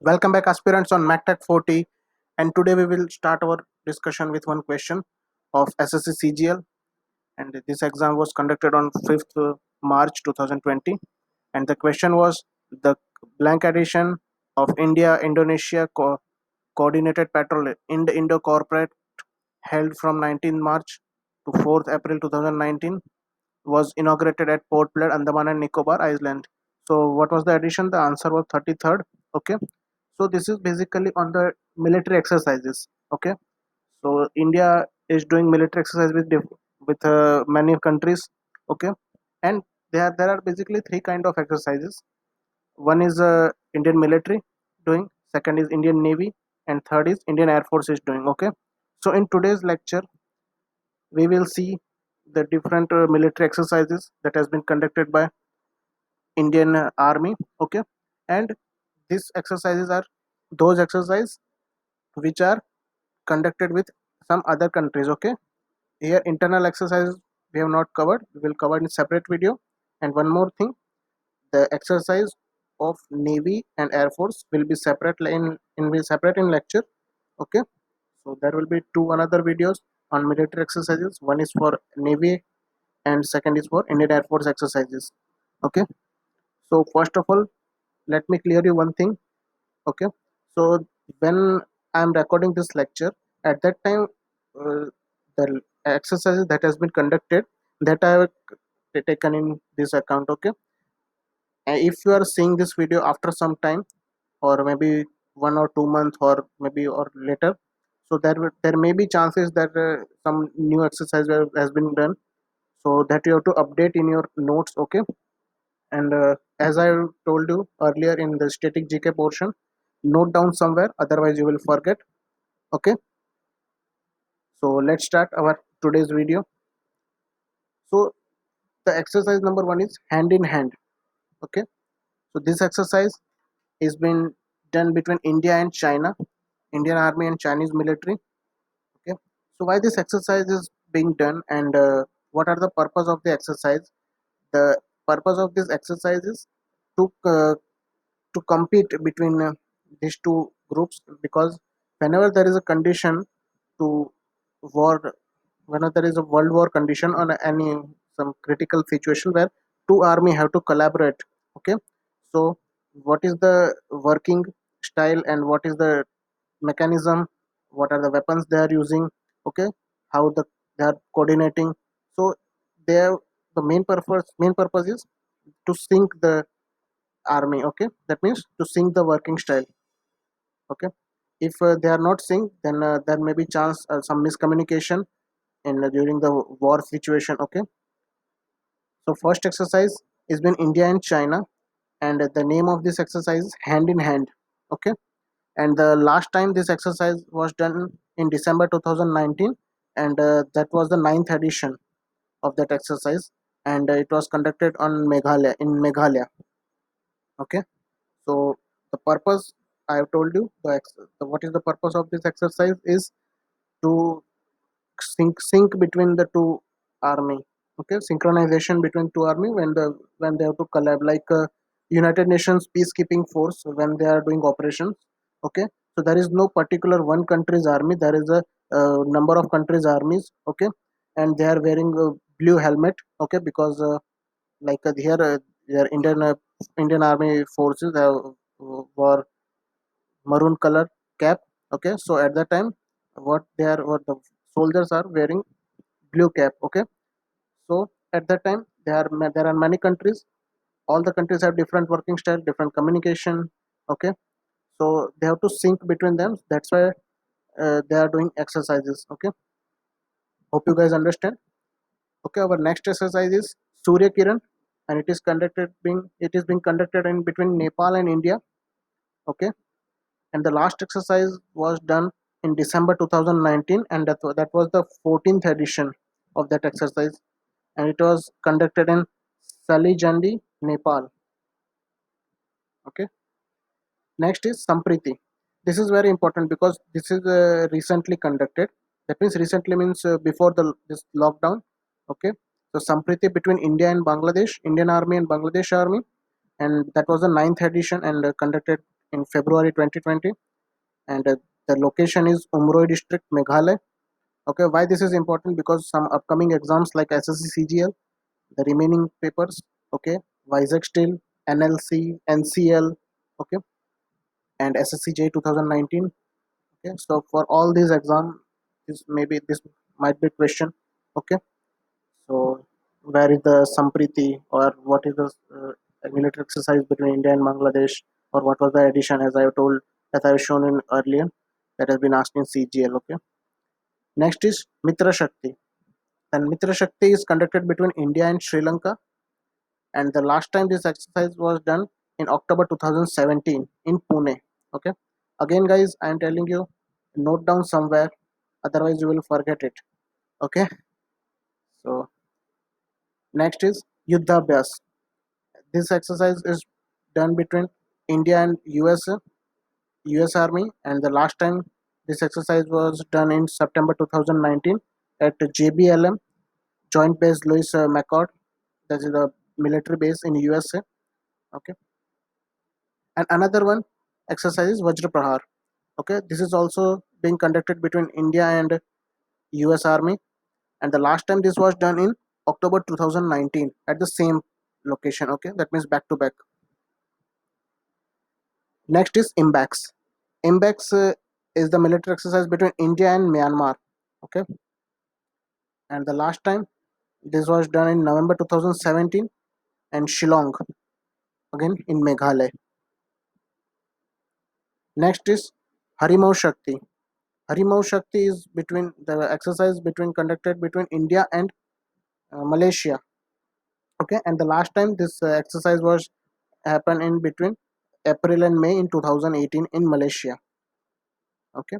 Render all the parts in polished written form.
Welcome back, aspirants on MacTech 40. And today we will start our discussion with one question of SSC CGL. And this exam was conducted on 5th March 2020. And the question was the blank edition of India Indonesia Coordinated Patrol Indo Corporate held from 19 March to 4th April 2019 was inaugurated at Port Blair, Andaman and Nicobar Island. So, what was the edition? The answer was 33rd. Okay, so this is basically on the military exercises. Okay, so India is doing military exercise with many countries. Okay, and there are basically three kind of exercises. One is Indian military doing, second is Indian Navy, and third is Indian Air Force is doing. Okay, so in today's lecture we will see the different military exercises that has been conducted by Indian Army. Okay, and these exercises are those exercises which are conducted with some other countries. Okay, here internal exercises we have not covered, we will cover in separate video. And one more thing, the exercise of Navy and Air Force will be separate in lecture. Okay, so there will be two another videos on military exercises. One is for Navy and second is for Indian Air Force exercises. Okay, so first of all, let me clear you one thing. Okay, so when I'm recording this lecture, at that time uh, the exercises that has been conducted, that I have taken in this account. Okay, and if you are seeing this video after some time, or maybe 1 or 2 months, or maybe or later, so there may be chances that some new exercise has been done, so that you have to update in your notes. Okay, and as I told you earlier in the static GK portion, note down somewhere, otherwise you will forget. Okay, so let's start our today's video. So the exercise number one is hand in hand. Okay, so this exercise is been done between India and China, Indian Army and Chinese military. Okay, so why this exercise is being done, and what are the purpose of the exercise? The purpose of this exercise is to compete between these two groups, because whenever there is a condition to war, whenever there is a world war condition on any some critical situation where two army have to collaborate. Okay, so what is the working style and what is the mechanism, what are the weapons they are using? Okay, how they are coordinating. So they have the main purpose is to sync the army. Okay, that means to sync the working style. Okay, if they are not synced, then there may be chance some miscommunication in during the war situation. Okay, so first exercise is been India and China, and the name of this exercise is hand in hand. Okay, and the last time this exercise was done in December 2019, and that was the ninth edition of that exercise, and it was conducted on Meghalaya. Okay, so the purpose I have told you, what is the purpose of this exercise is to sync between the two army. Okay, synchronization between two army when they have to collab, like United Nations peacekeeping force when they are doing operations. Okay, so there is no particular one country's army, there is a number of countries armies. Okay, and they are wearing a blue helmet. Okay, because like here Indian Army forces have wore maroon color cap. Okay, so at that time what the soldiers are wearing blue cap. Okay, so at that time there are many countries, all the countries have different working style, different communication. Okay, so they have to sync between them, that's why they are doing exercises. Okay, hope you guys understand. Okay, our next exercise is Surya Kiran, and it is being conducted in between Nepal and India. Okay, and the last exercise was done in December 2019, and that was the 14th edition of that exercise, and it was conducted in Salijandi, Nepal. Okay, next is Sampriti. This is very important because this is recently conducted. That means recently means before the this lockdown. Okay, so Sampriti between India and Bangladesh, Indian Army and Bangladesh Army, and that was the ninth edition, and conducted in February 2020, and the location is Umroi district, Meghalaya. Okay, why this is important? Because some upcoming exams like SSC CGL, the remaining papers, okay, Vizag Steel, NLC, NCL, okay, and SSC J 2019. Okay, so for all these exams, this might be question. Okay, so where is the Sampriti, or what is the military exercise between India and Bangladesh, or what was the addition, as I have told, as I have shown in earlier, that has been asked in CGL. Okay, next is Mitra Shakti, and Mitra Shakti is conducted between India and Sri Lanka, and the last time this exercise was done in October 2017 in Pune. Okay, again guys, I am telling you, note down somewhere, otherwise you will forget it. Okay, so next is Yuddhabhyas. This exercise is done between India and US Army, and the last time this exercise was done in September 2019 at JBLM, Joint Base Louis McCord. That is the military base in USA. Okay, and another one exercise is Vajra Prahar. Okay, this is also being conducted between India and US Army, and the last time this was done in October 2019 at the same location. Okay, that means back to back. Next is IMBAX. IMBAX is the military exercise between India and Myanmar. Okay, and the last time this was done in November 2017 and Shillong, again in Meghalaya. Next is Harimau Shakti. Harimau Shakti is between the exercise between conducted between India and Malaysia. Okay, and the last time this exercise was happened in between April and May in 2018 in Malaysia. Okay,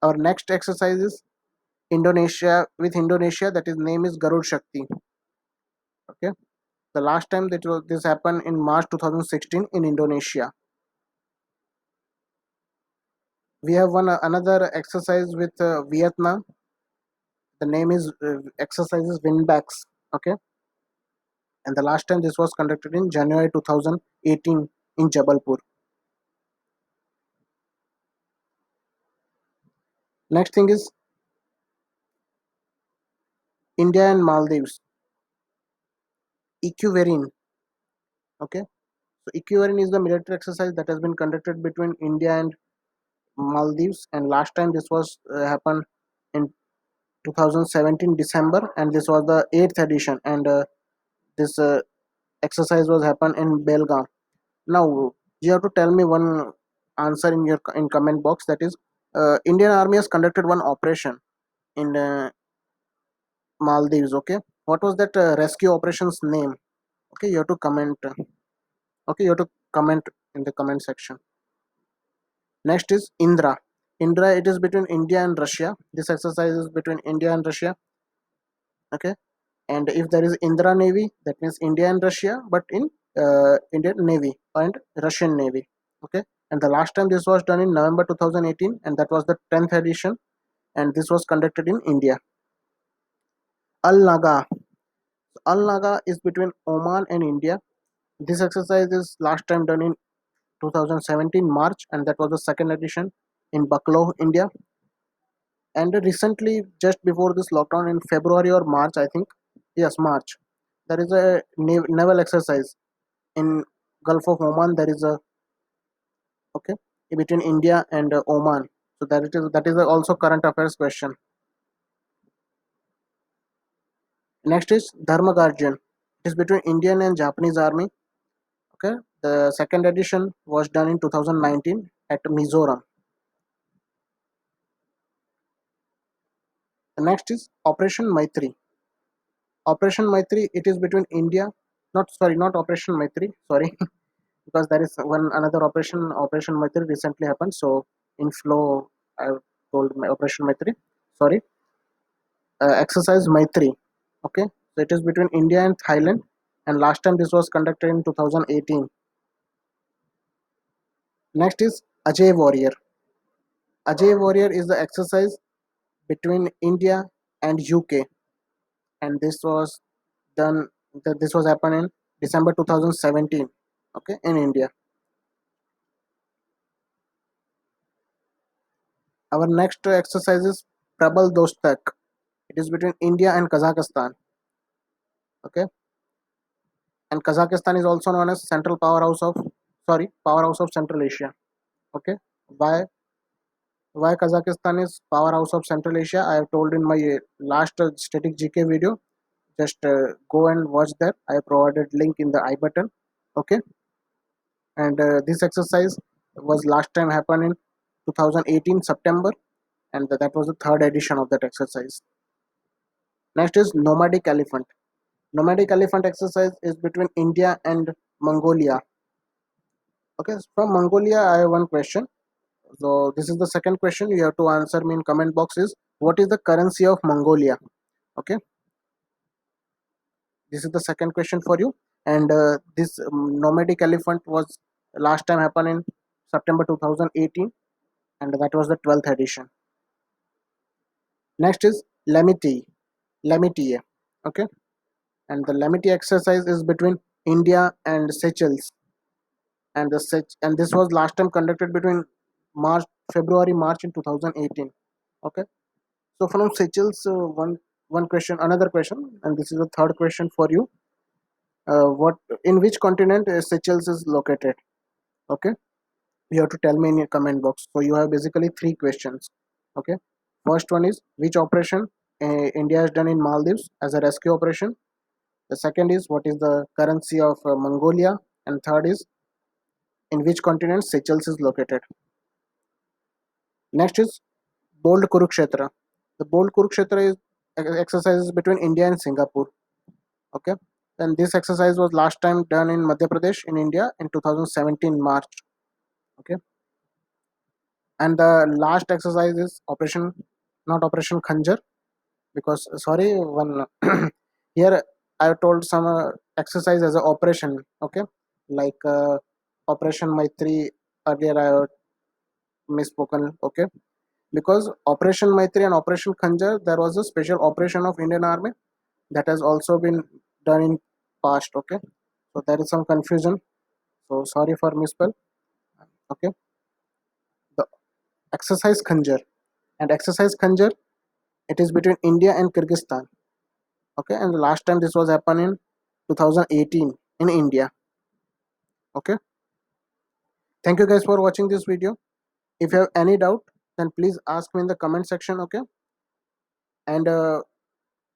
our next exercise is Indonesia, with Indonesia, that is name is Garud Shakti. Okay, the last time this happened in March 2016 in Indonesia. We have one another exercise with Vietnam. The name is exercises Winbacks. Okay, and the last time this was conducted in January 2018 in Jabalpur. Next thing is India and Maldives. Equivarine. Okay, so Equivarine is the military exercise that has been conducted between India and Maldives, and last time this was happened in 2017 December, and this was the 8th edition, and this exercise was happened in Belgaum. Now you have to tell me one answer in your in comment box, that is Indian Army has conducted one operation in Maldives. Okay, what was that rescue operations name? Okay, you have to comment. Okay, you have to comment in the comment section. Next is Indra. Indra, it is between India and Russia. This exercise is between India and Russia. Okay, and if there is Indra Navy, that means India and Russia, but in Indian Navy and Russian Navy. Okay, and the last time this was done in November 2018, and that was the 10th edition, and this was conducted in India. Al Naga. Al Naga is between Oman and India. This exercise is last time done in 2017 March, and that was the second edition in Bucklow, India. And recently, just before this lockdown in February or March, I think, yes, March, there is a naval exercise in Gulf of Oman. There is a, okay, between India and Oman. So that is also current affairs question. Next is Dharma Guardian. It is between Indian and Japanese army. Okay, the second edition was done in 2019 at Mizoram. The next is Operation Maitri. Operation Maitri, it is between India, not Operation Maitri, sorry, because there is one another Operation Maitri recently happened. So in flow, I told my Operation Maitri. Sorry, exercise Maitri. Okay, so it is between India and Thailand, and last time this was conducted in 2018. Next is Ajay Warrior. Ajay Warrior is the exercise between India and UK, and this was done. This was happened in December 2017. Okay, in India. Our next exercise is Prabal Dostak. It is between India and Kazakhstan. Okay, and Kazakhstan is also known as powerhouse of Central Asia. Okay, why why Kazakhstan is powerhouse of Central Asia? I have told in my last static GK video. Just go and watch that. I have provided link in the I button. Okay, and this exercise was last time happened in 2018 September, and that was the third edition of that exercise. Next is nomadic elephant. Nomadic elephant exercise is between India and Mongolia. Okay, from Mongolia, I have one question. So this is the second question. You have to answer me in comment box. Is what is the currency of Mongolia? Okay, this is the second question for you. And this nomadic elephant was last time happened in September 2018, and that was the 12th edition. Next is Lamiti. Lamitie. Okay, and the Lamiti exercise is between India and Seychelles, and this was last time conducted between March in 2018. Okay, so from Seychelles, one question, another question, and this is the third question for you. What in which continent Seychelles is located? Okay, you have to tell me in your comment box. So you have basically three questions. Okay, first one is which operation India has done in Maldives as a rescue operation. The second is what is the currency of Mongolia, and third is in which continent Seychelles is located. Next is Bold Kurukshetra. The Bold Kurukshetra is exercises between India and Singapore. Okay, then this exercise was last time done in Madhya Pradesh in India in 2017 March. Okay, and the last exercise is Operation, not Operation Khanjar, because sorry, one here I have told some exercise as an operation. Okay, like Operation Maitri. Earlier I have misspoken. Okay, because Operation Maitri and Operation Khanjar, there was a special operation of Indian Army that has also been done in past. Okay, so there is some confusion. So sorry for misspell. Okay, the exercise Khanjar, and exercise Khanjar, it is between India and Kyrgyzstan. Okay, and the last time this was happened in 2018 in India. Okay, thank you guys for watching this video. If you have any doubt, then please ask me in the comment section. Okay, and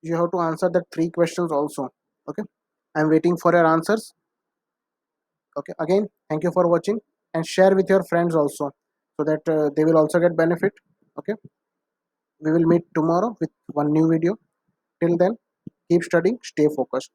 you have to answer the three questions also. Okay, I'm waiting for your answers. Okay, again, thank you for watching, and share with your friends also, so that they will also get benefit. Okay, we will meet tomorrow with one new video. Till then, keep studying, stay focused.